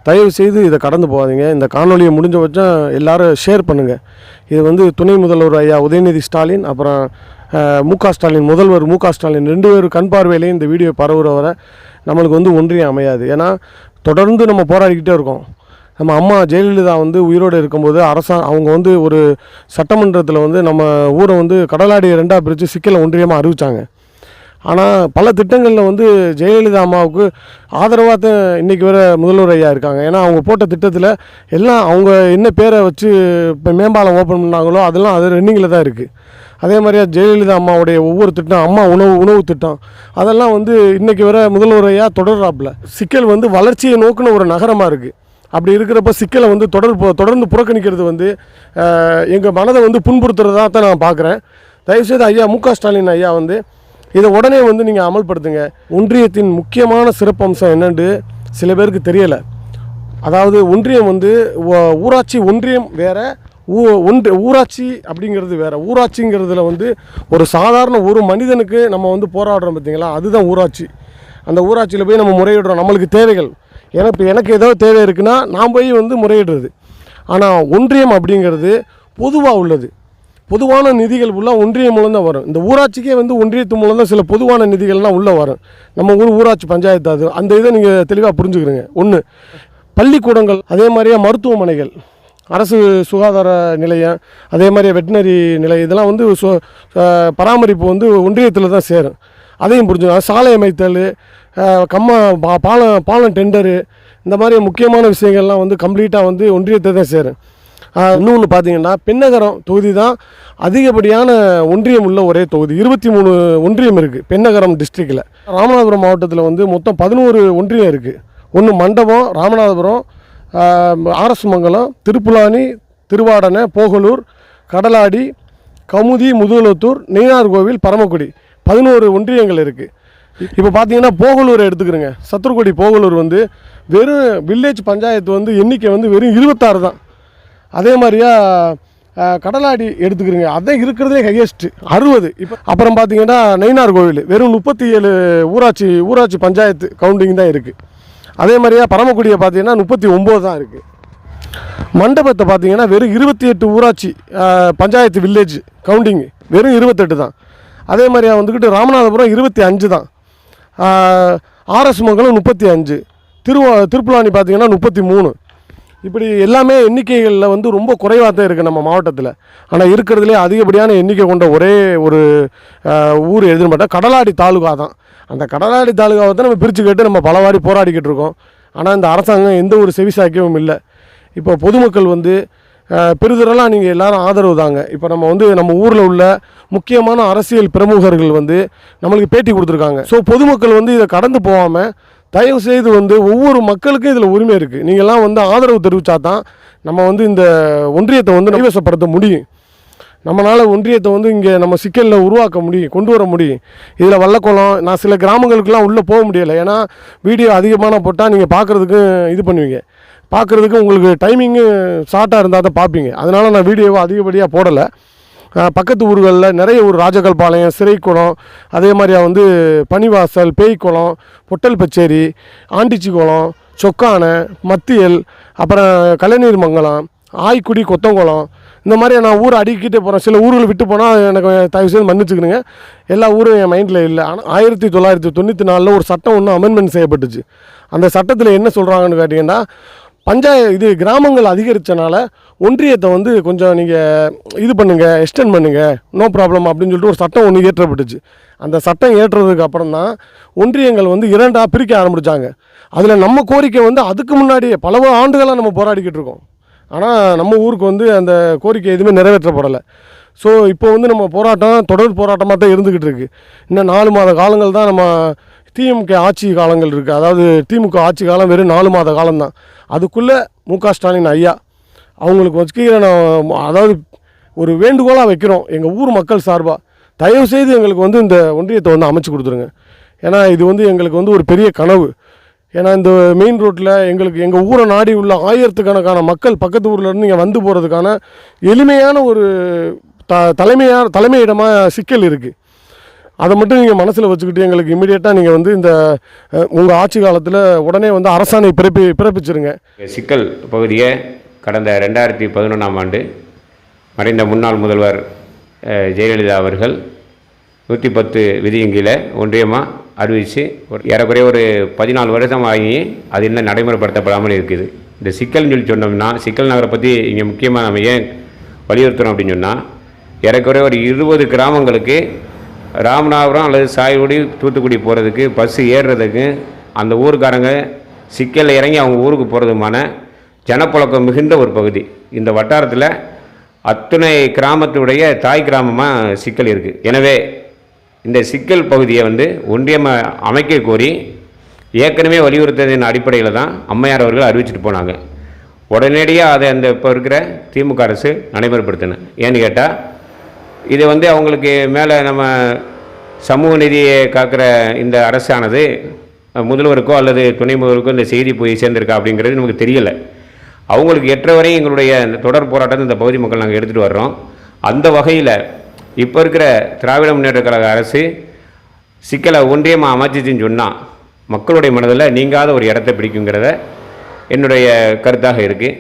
தயவு செய்து இதை கடந்து போகாதீங்க. இந்த காணொலியை முடிஞ்ச பட்சம் எல்லோரும் ஷேர் பண்ணுங்கள். இது வந்து துணை முதல்வர் ஐயா உதயநிதி ஸ்டாலின், அப்புறம் முக ஸ்டாலின், முதல்வர் முக ஸ்டாலின் 2 பேர் கண் பார்வையிலேயும் இந்த வீடியோ பரவுற வரை நம்மளுக்கு வந்து ஒன்றியம் அமையாது. ஏன்னா தொடர்ந்து நம்ம போராடிக்கிட்டே இருக்கோம். நம்ம அம்மா ஜெயலலிதா வந்து உயிரோடு இருக்கும்போது அவங்க வந்து ஒரு சட்டமன்றத்தில் வந்து நம்ம ஊரை வந்து கடலாடியை 2ஆக பிரித்து சிக்கலை ஒன்றியமாக அறிவித்தாங்க. ஆனால் பல திட்டங்களில் வந்து ஜெயலலிதா அம்மாவுக்கு ஆதரவாக தான் இன்றைக்கி வர முதல்வர் ஐயா இருக்காங்க. ஏன்னா அவங்க போட்ட திட்டத்தில் எல்லாம் அவங்க என்ன பேரை வச்சு இப்போ மேம்பாலம் ஓப்பன் பண்ணாங்களோ அதெல்லாம் அது ரன்னிங்கில் தான் இருக்குது. அதே மாதிரியா ஜெயலலிதா அம்மாவுடைய ஒவ்வொரு திட்டம், அம்மா உணவு திட்டம், அதெல்லாம் வந்து இன்றைக்கி வர முதல்வர் ஐயா தொடர்றாப்புல. சிக்கல் வந்து வளர்ச்சியை நோக்கின ஒரு நகரமாக இருக்குது. அப்படி இருக்கிறப்ப சிக்கலை வந்து தொடர்ந்து புறக்கணிக்கிறது வந்து எங்கள் மனதை வந்து புண்படுத்துறதாக தான் நான் பார்க்குறேன். தயவுசெய்து ஐயா முக ஸ்டாலின் ஐயா வந்து இதை உடனே வந்து நீங்கள் அமல்படுத்துங்க. ஒன்றியத்தின் முக்கியமான சிறப்பம்சம் என்னென்று சில பேருக்கு தெரியலை. அதாவது ஒன்றியம் வந்து ஊராட்சி ஒன்றியம் வேறு, ஊராட்சி அப்படிங்கிறது வேறு. ஊராட்சிங்கிறதுல வந்து ஒரு சாதாரண ஒரு மனிதனுக்கு நம்ம வந்து போராடுறோம் பார்த்தீங்களா, அதுதான் ஊராட்சி. அந்த ஊராட்சியில் போய் நம்ம முறையிடுறோம், நம்மளுக்கு தேவைகள். எனக்கு ஏதோ தேவை இருக்குன்னா நான் போய் வந்து முறையிடுறது. ஆனால் ஒன்றியம் அப்படிங்கிறது பொதுவாக உள்ளது. பொதுவான நிதிகள் ஃபுல்லாக ஒன்றியம் மூலம் தான் வரும். இந்த ஊராட்சிக்கே வந்து ஒன்றியத்து மூலம் தான் சில பொதுவான நிதிகள்லாம் உள்ளே வரும். நம்ம ஊராட்சி பஞ்சாயத்து அது அந்த இதை நீங்கள் தெளிவாக புரிஞ்சுக்கிறீங்க. ஒன்று பள்ளிக்கூடங்கள், அதே மாதிரியே மருத்துவமனைகள், அரசு சுகாதார நிலையம், அதே மாதிரியே வெட்டினரி நிலையம், இதெல்லாம் வந்து பராமரிப்பு வந்து ஒன்றியத்தில் தான் சேரும். அதையும் புரிஞ்சுக்கணும். சாலை அமைத்தல், பாலம் டெண்டரு, இந்த மாதிரி முக்கியமான விஷயங்கள்லாம் வந்து கம்ப்ளீட்டாக வந்து ஒன்றியத்தை தான் சேரும். இன்னொன்று பார்த்தீங்கன்னா பெண்ணகரம் தொகுதி தான் அதிகப்படியான ஒன்றியம் உள்ள ஒரே தொகுதி. 23 ஒன்றியம் இருக்குது பெண்ணகரம் டிஸ்ட்ரிக்டில். ராமநாதபுரம் மாவட்டத்தில் வந்து மொத்தம் 11 ஒன்றியம் இருக்குது. ஒன்று மண்டபம், ராமநாதபுரம், ஆர்எஸ் மங்கலம், திருப்புலானி, திருவாடனை, போகலூர், கடலாடி, கமுதி, முதுகுளத்தூர், நெய்னார்கோவில், பரமக்குடி, 11 ஒன்றியங்கள் இருக்குது. இப்போ பார்த்தீங்கன்னா போகலூரை எடுத்துக்கிறேங்க. சத்துருக்குடி போகலூர் வந்து வெறும் வில்லேஜ் பஞ்சாயத்து வந்து எண்ணிக்கை வந்து வெறும் 26 தான். அதே மாதிரியா கடலாடி எடுத்துக்கிறீங்க, அதான் இருக்கிறதே ஹையஸ்ட்டு 60. இப்போ அப்புறம் பார்த்தீங்கன்னா நெய்னார்கோவில் வெறும் 37 ஊராட்சி பஞ்சாயத்து கவுண்டிங் தான் இருக்குது. அதே மாதிரியா பரமக்குடியை பார்த்தீங்கன்னா 39 தான் இருக்குது. மண்டபத்தை பார்த்தீங்கன்னா வெறும் 28 ஊராட்சி பஞ்சாயத்து வில்லேஜ் கவுண்டிங் வெறும் 28 தான். அதே மாதிரியா வந்துக்கிட்டு ராமநாதபுரம் 25 தான். ஆர்எஸ் மங்கலம் 35, திருப்புலானி பார்த்தீங்கன்னா 33. இப்படி எல்லாமே எண்ணிக்கைகளில் வந்து ரொம்ப குறைவாக தான் இருக்குது நம்ம மாவட்டத்தில். ஆனால் இருக்கிறதுலே அதிகப்படியான எண்ணிக்கை கொண்ட ஒரே ஒரு ஊர் எதுன்னு பார்த்தா கடலாடி தாலுகா தான். அந்த கடலாடி தாலுகாவை தான் நம்ம பிரித்து கேட்டு நம்ம பலவாரி போராடிக்கிட்டு இருக்கோம். ஆனால் இந்த அரசாங்கம் எந்த ஒரு செவிசாய்க்கவும் இல்லை. இப்போ பொதுமக்கள் வந்து பெருதரெல்லாம் நீங்கள் எல்லோரும் ஆதரவு தாங்க. இப்போ நம்ம ஊரில் உள்ள முக்கியமான அரசியல் பிரமுகர்கள் வந்து நம்மளுக்கு பேட்டி கொடுத்துருக்காங்க. ஸோ பொதுமக்கள் வந்து இதை கடந்து போகாமல் தயவு செய்து வந்து ஒவ்வொரு மக்களுக்கும் இதில் உரிமை இருக்குது. நீங்கள்லாம் வந்து ஆதரவு தெரிவித்தா தான் நம்ம வந்து இந்த ஒன்றியத்தை வந்து நைவசப்படுத்த முடியும். நம்மளால் ஒன்றியத்தை வந்து இங்கே நம்ம சிக்கலில் உருவாக்க முடியும், கொண்டு வர முடியும். இதில் வல்லக்குளம், நான் சில கிராமங்களுக்கெல்லாம் உள்ளே போக முடியலை. ஏன்னா வீடியோ அதிகமான போட்டால் நீங்கள் பார்க்குறதுக்கு இது பண்ணுவீங்க, பார்க்குறதுக்கு உங்களுக்கு டைமிங்கு ஷார்ட்டாக இருந்தால் தான் பார்ப்பீங்க. அதனால் நான் வீடியோவை அதிகப்படியாக போடலை. பக்கத்து ஊர்களில் நிறைய ஊர், ராஜகல்பாளையம், சிறைக்குளம், அதே மாதிரியா வந்து பனிவாசல், பேய்க்குளம், பொட்டல் பச்சேரி, ஆண்டிச்சி குளம், சொக்கானை, மத்தியல், அப்புறம் கலைநீர் மங்கலம், ஆய்க்குடி, கொத்தங்குளம், இந்த மாதிரி நான் ஊரை அடிக்கிட்டே போகிறேன். சில ஊர்களை விட்டு போனால் எனக்கு தயவுசெய்து மன்னிச்சுக்கணுங்க. எல்லா ஊரும் என் மைண்டில் இல்லை. ஆனால் 1994 ஒரு சட்டம் ஒன்று அமெண்ட்மெண்ட் செய்யப்பட்டுச்சு. அந்த சட்டத்தில் என்ன சொல்கிறாங்கன்னு கேட்டிங்கன்னா, கிராமங்கள் அதிகரித்தனால ஒன்றியத்தை வந்து கொஞ்சம் நீங்கள் இது பண்ணுங்கள், எக்ஸ்டெண்ட் பண்ணுங்கள், நோ ப்ராப்ளம் அப்படின்னு சொல்லிட்டு ஒரு சட்டம் ஒன்று இயற்றப்பட்டுச்சு. அந்த சட்டம் ஏற்றுறதுக்கு அப்புறம் தான் ஒன்றியங்கள் வந்து 2ஆக பிரிக்க ஆரம்பித்தாங்க. அதில் நம்ம கோரிக்கை வந்து அதுக்கு முன்னாடியே பல ஆண்டுகளாக நம்ம போராடிக்கிட்டு இருக்கோம். ஆனால் நம்ம ஊருக்கு வந்து அந்த கோரிக்கை எதுவுமே நிறைவேற்றப்படலை. ஸோ இப்போ வந்து நம்ம தொடர் போராட்டமாக தான் இருந்துக்கிட்டு இருக்குது. இன்னும் 4 மாத காலங்கள் தான் நம்ம திமுக ஆட்சி காலங்கள் இருக்குது. அதாவது திமுக ஆட்சி காலம் வெறும் 4 மாத காலம்தான். அதுக்குள்ளே முக ஸ்டாலின் ஐயா அவங்களுக்கு வச்சுக்கிற அதாவது ஒரு வேண்டுகோளாக வைக்கிறோம் எங்கள் ஊர் மக்கள் சார்பாக, தயவுசெய்து எங்களுக்கு வந்து இந்த ஒன்றியத்தை வந்து அமைச்சு கொடுத்துருங்க. ஏன்னா இது வந்து எங்களுக்கு வந்து ஒரு பெரிய கனவு. ஏன்னா இந்த மெயின் ரோட்டில் எங்கள் ஊரை நாடி உள்ள ஆயிரத்துக்கணக்கான மக்கள் பக்கத்து ஊர்லேருந்து இங்கே வந்து போகிறதுக்கான எளிமையான ஒரு தலைமையிடமாக சிக்கல் இருக்குது. அதை மட்டும் நீங்கள் மனசில் வச்சுக்கிட்டு எங்களுக்கு இமீடியட்டாக நீங்கள் வந்து இந்த உங்கள் ஆட்சி காலத்தில் உடனே வந்து அரசாணை பிறப்பிச்சிருங்க. சிக்கல் பகுதியை கடந்த 2011ஆம் ஆண்டு மறைந்த முன்னாள் முதல்வர் ஜெயலலிதா அவர்கள் 110 விதியின் கீழே ஒன்றியமாக அறிவித்து ஏறக்குறைய ஒரு 14 வருஷம் ஆகி அது இன்னும் நடைமுறைப்படுத்தப்படாமல் இருக்குது. இந்த சிக்கல்னு சொல்லி சொன்னோம்னா, சிக்கல் நகரை பற்றி இங்கே முக்கியமாக நம்ம ஏன் வலியுறுத்துகிறோம் அப்படின்னு சொன்னால், ஏறக்குறைய ஒரு 20 கிராமங்களுக்கு ராமநாதபுரம் அல்லது சாயல்குடி தூத்துக்குடி போகிறதுக்கு பஸ்ஸு ஏறுறதுக்கு அந்த ஊருக்காரங்க சிக்கலில் இறங்கி அவங்க ஊருக்கு போகிறதுமான ஜனப்பழக்கம் மிகுந்த ஒரு பகுதி. இந்த வட்டாரத்தில் அத்தனை கிராமத்துடைய தாய் கிராமமாக சிக்கல் இருக்குது. எனவே இந்த சிக்கல் பகுதியை வந்து ஒன்றியம் அமைக்க கோரி ஏற்கனவே வலியுறுத்ததின் அடிப்படையில் தான் அம்மையார் அவர்கள் அறிவிச்சிட்டு போனாங்க. உடனடியாக அதை அந்த இப்போ இருக்கிற திமுக அரசு நடைமுறைப்படுத்தின. ஏன்னு கேட்டால் இது வந்து அவங்களுக்கு மேலே நம்ம சமூக நீதியை காக்கிற இந்த அரசானது முதல்வருக்கோ அல்லது துணை முதல்வருக்கோ இந்த செய்தி போய் சேர்ந்திருக்கா அப்படிங்கிறது நமக்கு தெரியலை. அவங்களுக்கு எற்ற வரை எங்களுடைய தொடர் போராட்டத்தை இந்த பகுதி மக்கள் நாங்கள் எடுத்துகிட்டு வர்றோம். அந்த வகையில் இப்போ இருக்கிற திராவிட முன்னேற்ற கழக அரசு சிக்கலை ஒன்றியமாக அமைச்சிச்சின்னு சொன்னால் மக்களுடைய மனதில் நீங்காத ஒரு இடத்தை பிடிக்குங்கிறத என்னுடைய கருத்தாக இருக்குது.